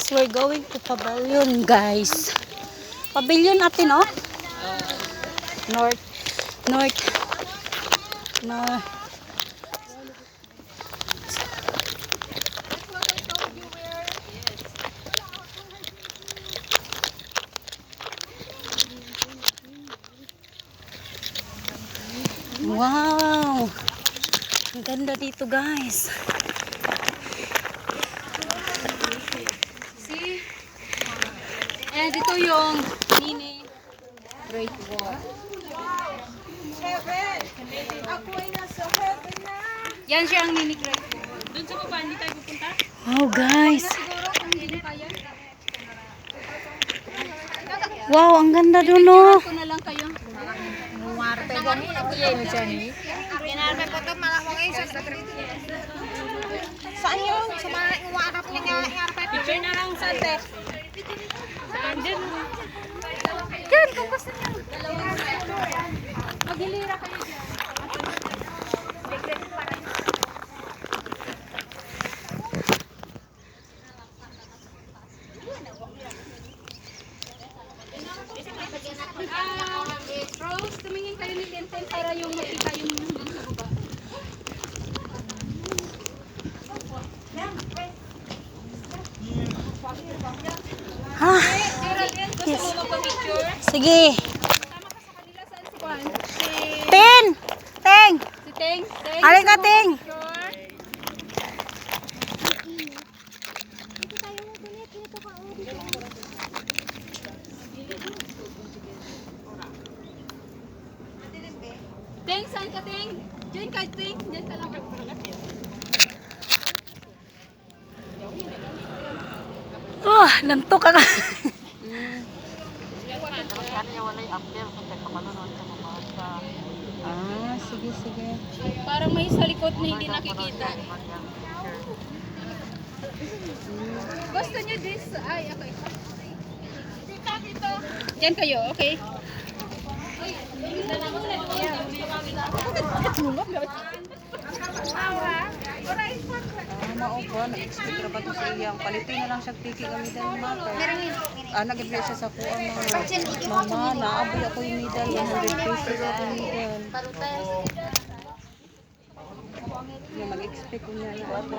guys, we're going to Pavilion, guys. Pavilion natin, oh. North. Wow! Ang ganda dito, guys. See? And ito yung mini Great Wall. Ako ay nasa heaven na. Yan siya ang mini Great Wall. Doon sa baba, hindi tayo pupunta? Wow, guys. Siguro kung hindi na kaya. Wow, ang ganda dun, oh. Ko na lang kayo. Marte gani ako yun dyan eh. Pinarme po ito, malakong isa. Saan yun? Sa mga iwarap niya nga, iwarap ito. Picture na lang sa test. Andun. Yan, kung gusto niya. Maghilira kayo dyan. Rose, tumingin kayo ni Tenten para yung makita yung dun sa baba. Ha? Geraldine, gusto mo magpa-picture? Sige. Tama ka sa kanila, saan si Juan? Tin! Teng! Si Teng. Teng. Halika ka, Ting! Picture. Teng, saan ka, Teng? Diyan ka, Teng. Diyan ka lang. Oh, lantok ka. Ah, sige. Parang may sa likod na hindi nakikita. Gusto niyo this? Ay, okay. Dito. Diyan kayo, okay? Maupo, nag-expect ra ba to sa iyang palitin na lang siya tiki gamitan ng marker. Nag-advise siya sa kuha mama, naaboy ako yung middle, 100 pesos ako middle. Yung mag-expect ko niya yung ato.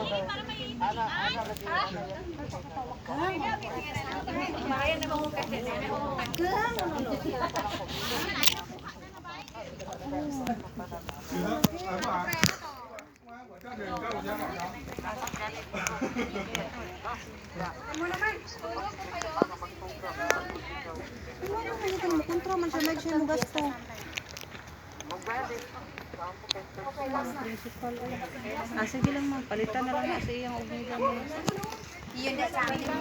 Kontra man siya, siya mo gasto. Principal. Sige lang ma, palitan na lang na sa iyang umida mo.